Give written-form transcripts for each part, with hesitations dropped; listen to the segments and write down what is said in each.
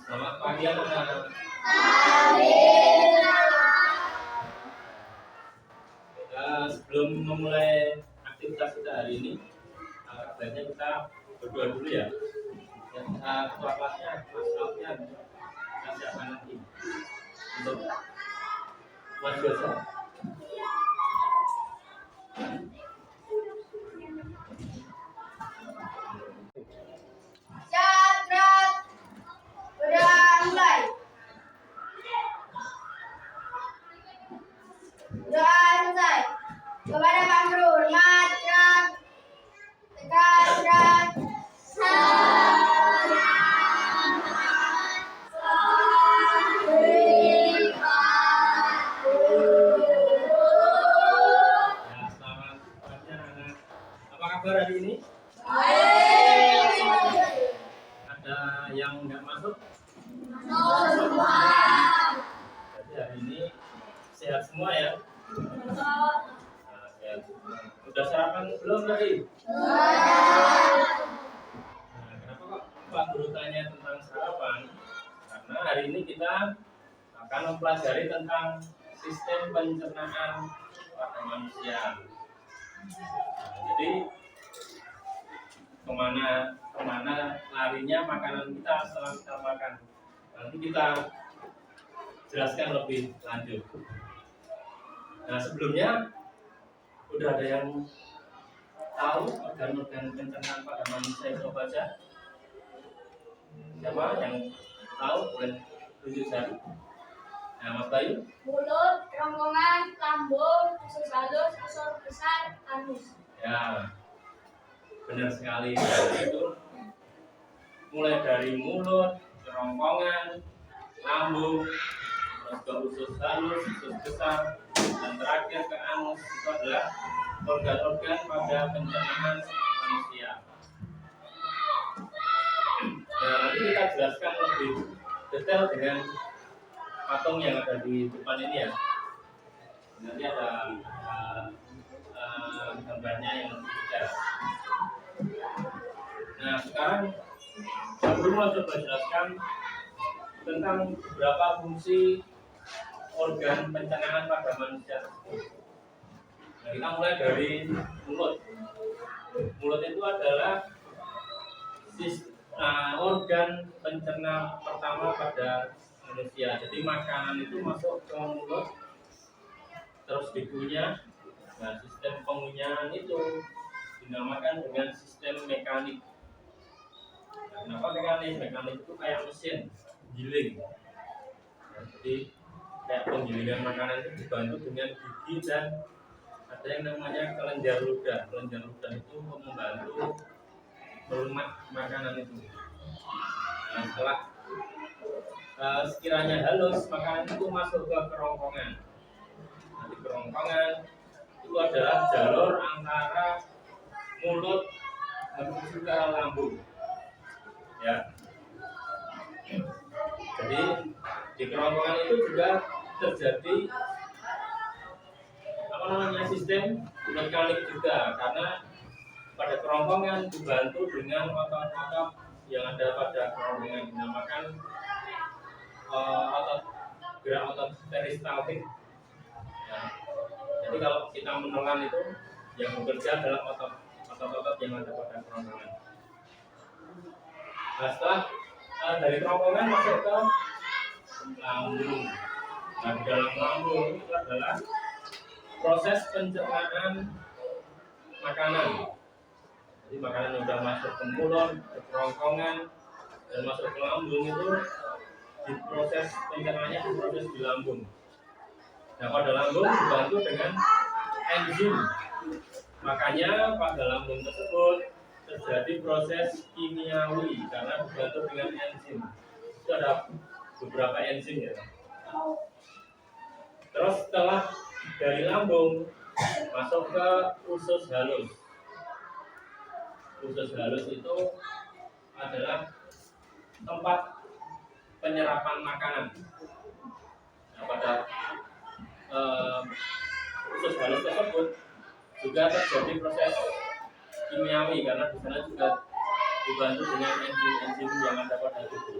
Selamat pagi anak-anak. Sebelum memulai aktivitas kita hari ini, sebaiknya kita berdoa dulu ya. Ketua kelasnya, Mas Alfian, kita siapkan nanti untuk Mas Yosa. Kepada Pak Hormat, Selamat pagi anak-anak. Apa kabar hari ini? Ada yang nggak masuk? Jadi hari ini sehat semua ya? Sehat semua. Udah sarapan belum tadi? Kenapa kok Pak Guru tanya tentang sarapan? Karena hari ini kita akan mempelajari tentang sistem pencernaan pada manusia. Jadi kemana larinya makanan kita setelah kita makan. Nanti kita jelaskan lebih lanjut. Nah, sebelumnya udah ada yang tahu organ-organ pencernaan pada manusia itu apa aja? Siapa yang tahu? Boleh tunjuk jari. Nah, Mas Bayu? mulut, kerongkongan, lambung, usus halus, usus besar, anus. Ya, benar sekali. Itu mulai dari mulut, kerongkongan, lambung, terus ke usus halus, usus besar, dan terakhir ke anus. Itu adalah organ-organ pada pencernaan manusia. Nah, nanti kita jelaskan lebih detail dengan patung yang ada di depan ini ya. Nanti ada gambarnya yang lebih detail. Nah, sekarang sebelum mau coba jelaskan tentang beberapa fungsi organ pencernaan pada manusia tersebut. Nah, kita mulai dari mulut. Mulut itu adalah organ pencerna pertama pada manusia. Jadi makanan itu masuk ke mulut, terus dikunyah. Nah, sistem pengunyahan itu dinamakan dengan sistem mekanik. Nah, kenapa mekanik? Mekanik itu kayak mesin giling. Nah, jadi kayak penggilingan makanan itu dibantu dengan gigi dan ada yang namanya kelenjar ludah. Kelenjar ludah itu membantu melumat makanan itu. Nah, setelah sekiranya halus, makanan itu masuk ke kerongkongan. Nanti kerongkongan itu adalah jalur antara mulut menuju ke lambung. Ya. Jadi di kerongkongan itu juga terjadi sistem mekanik juga, karena pada kerongkongan dibantu dengan otot-otot yang ada pada kerongkongan, dinamakan gerak otot peristaltik. Ya. Jadi kalau kita menelan itu yang bekerja adalah otot-otot yang ada pada kerongkongan. Nah, setelah dari kerongkongan masuk ke lambung. Nah, di dalam lambung itu adalah proses pencernaan makanan. Jadi makanan yang sudah masuk ke mulut, ke kerongkongan, dan masuk ke lambung itu diproses pencernaannya diproses di lambung. Nah, pada lambung dibantu dengan enzim. Makanya pada lambung tersebut terjadi proses kimiawi karena dibantu dengan enzim. Itu ada beberapa enzim ya. Terus setelah dari lambung masuk ke usus halus. Usus halus itu adalah tempat penyerapan makanan. Nah, pada usus halus tersebut juga terjadi proses kimiawi karena di sana juga dibantu dengan enzim-enzim yang ada pada tubuh.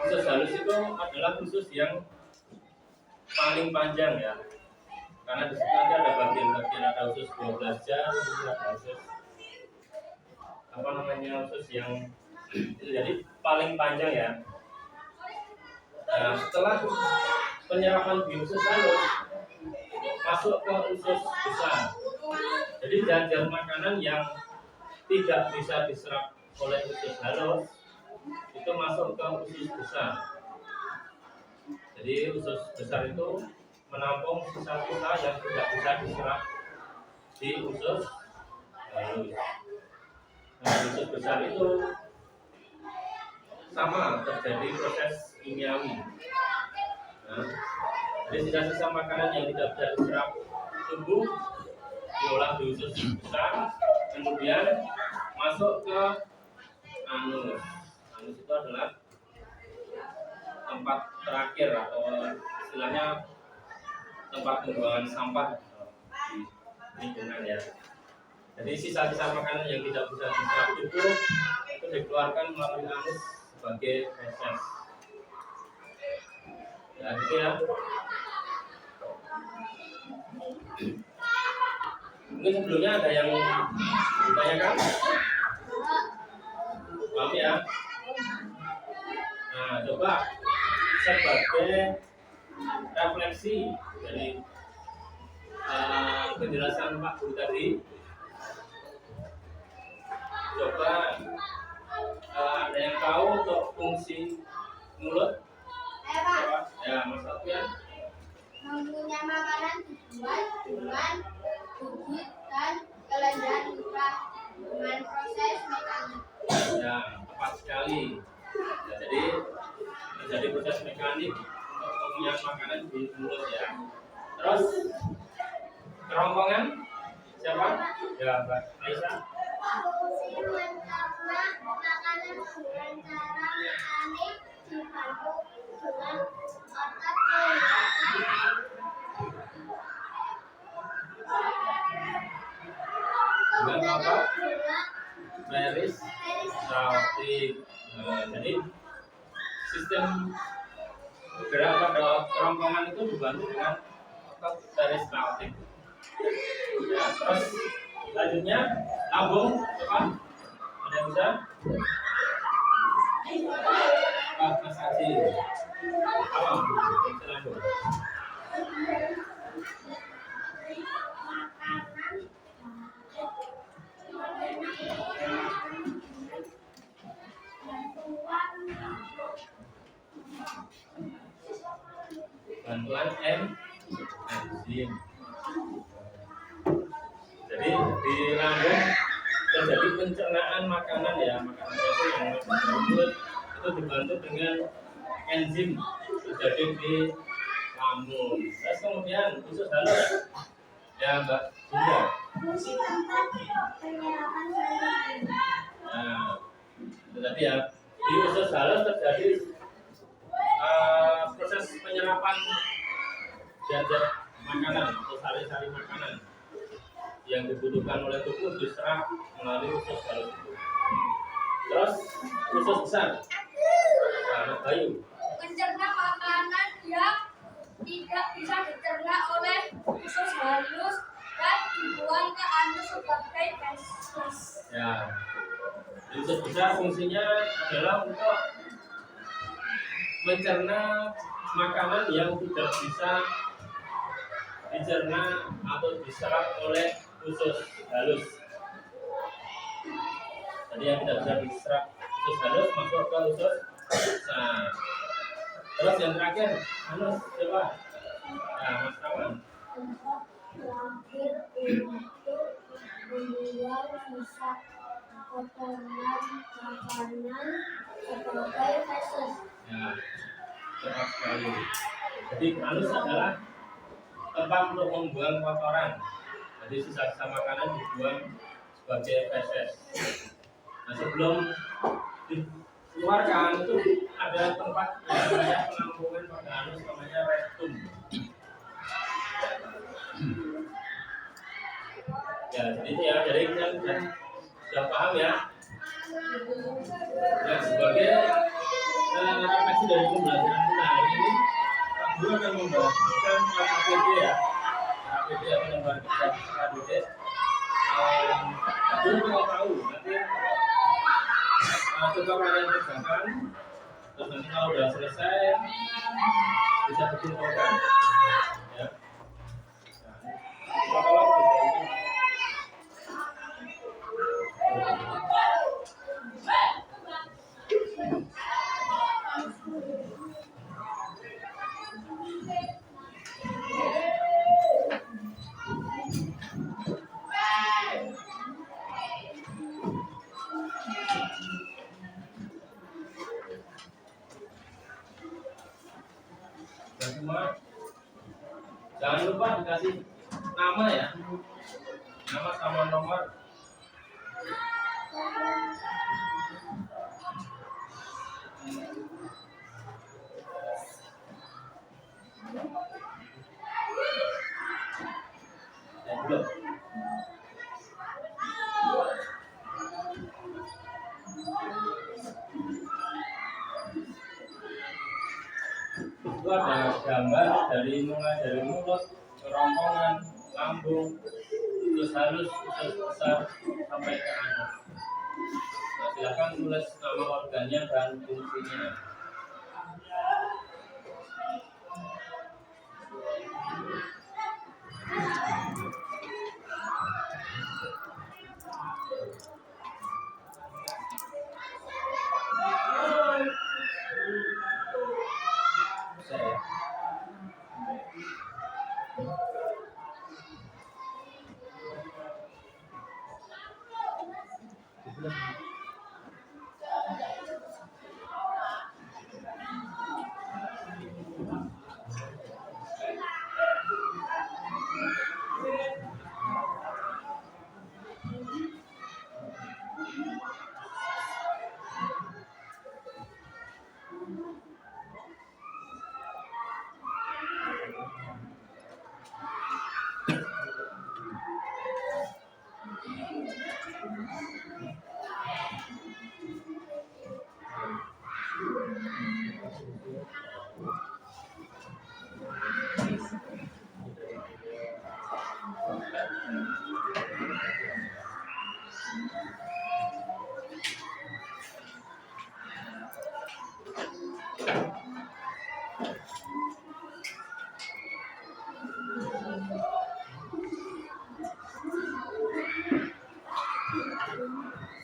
Usus halus itu adalah usus yang paling panjang ya, karena di situ nanti ada bagian-bagian, ada usus 12 jam, ada usus apa namanya, usus yang itu jadi paling panjang ya. Nah, setelah penyerapan di usus halus masuk ke usus besar. Jadi zat-zat makanan yang tidak bisa diserap oleh usus halus itu masuk ke usus besar. Jadi usus besar itu menampung sisa-sisa yang tidak bisa diserap di usus halus. Nah, di usus besar itu sama terjadi proses kimiawi. Nah, jadi sisa-sisa makanan yang tidak bisa diserap tubuh diolah di usus besar, kemudian masuk ke anus. Anus itu adalah tempat terakhir atau istilahnya tempat pembuangan sampah di lingkungan ya. Jadi sisa-sisa makanan yang tidak bisa diserap tubuh itu dikeluarkan melalui anus sebagai feses. Ya gitu ya. Mungkin sebelumnya ada yang ditanyakan? Paham ya? Nah, coba sebagai refleksi dari penjelasan Pak Guru tadi, coba ada yang tahu untuk fungsi mulut? Ya, Mas Alfian. Mempunyai makanan dibuat dengan gigit dan kelenjar lidah dengan proses mekanik. Ya, tepat sekali. Ya, jadi terjadi proses mekanik untuk pengunyah makanan di mulut ya. Terus kerongkongan siapa? Ya, Mbak Aisyah. Fungsi mencerna makanan dengan cara mekanik dibantu dengan otot kelihatan. Dengan apa? Peris saltik. Jadi sistem gerak pada kerongkongan itu dibantu dengan otot peris saltik. Ya, terus selanjutnya lambung apa? Ada yang bisa? Mas Aji. Apa? Fungsi lambung. Bantuan enzim. Jadi di lambung terjadi pencernaan makanan ya, makanan itu yang masuk ke mulut itu dibantu dengan enzim terjadi di lambung. Terus kemudian usus halus ya Mbak Bunda. Fungsi tentang penyerapan cairan. Nah, itu tadi ya, di usus halus terjadi proses penyerapan zat-zat makanan atau sari-sari makanan yang dibutuhkan oleh tubuh diserap melalui usus halus itu. Terus usus besar, nah, Bayu. Mencerna makanan yang tidak bisa dicerna oleh usus halus dan dibuang ke anus sebagai feses. Ya, di usus besar fungsinya adalah untuk mencerna makanan yang tidak bisa dicerna atau diserap oleh usus halus. Jadi yang tidak bisa diserap usus halus masuk ke usus besar. Terus yang terakhir, anus coba. Nah, Mas Rawan. Terakhir untuk membuang sisa kotoran makanan sebagai feses. Ya, tepat sekali. Jadi anus adalah tempat untuk membuang kotoran. Jadi sisa-sisa makanan dibuang sebagai feses. Nah, sebelum dikeluarkan itu ada tempat yang namanya penampungan pada anus, namanya rektum. Ya, jadi itu ya. Jadi kita sudah paham ya. Nah, sebagai refleksi dari pembelajaran kita hari ini, Pak Guru akan membagikan APD ya, APD atau lembar kerja APD. Pak Guru mau tahu nanti coba kalian kerjakan, terus nanti kalau udah selesai bisa dikumpulkan ya. Nah, kalau semua jangan lupa dikasih nama ya, nama sama nomor. Ya, belum. Itu ada gambar mulai dari mulut, kerongkongan, lambung, terus halus, terus besar sampai ke anus. Nah, silakan tulis nama organnya dan fungsinya. Saya.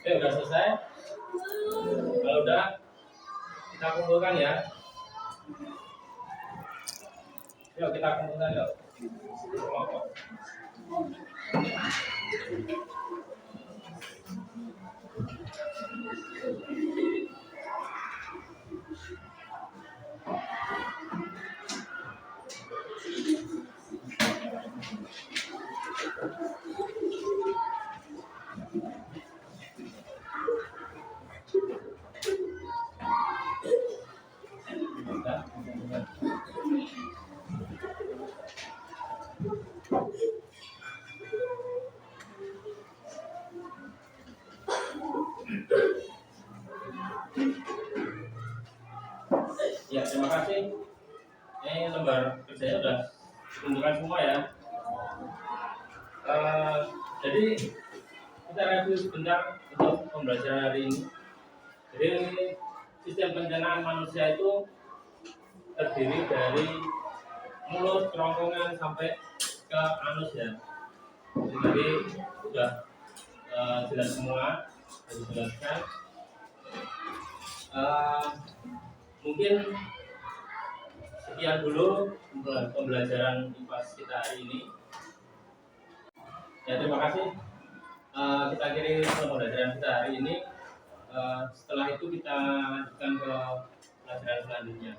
Oke, udah selesai. Kalau udah, kita kumpulkan ya. Yuk kita kumpulkan yuk. Ya, terima kasih. Ini lembar kerjanya sudah ditentukan semua ya. Jadi kita review sebentar untuk pembelajaran hari ini. Jadi sistem pencernaan manusia itu terdiri dari mulut, kerongkongan sampai ke anus ya. Jadi sudah jelas semua, sudah dijelaskan. Mungkin sekian dulu pembelajaran IPAS kita hari ini. Ya, terima kasih. Kita akhiri pembelajaran kita hari ini. Setelah itu kita lanjutkan ke pelajaran selanjutnya.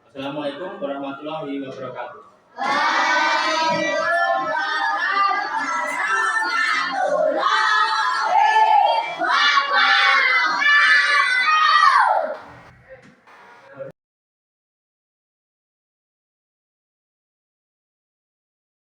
Assalamualaikum warahmatullahi wabarakatuh.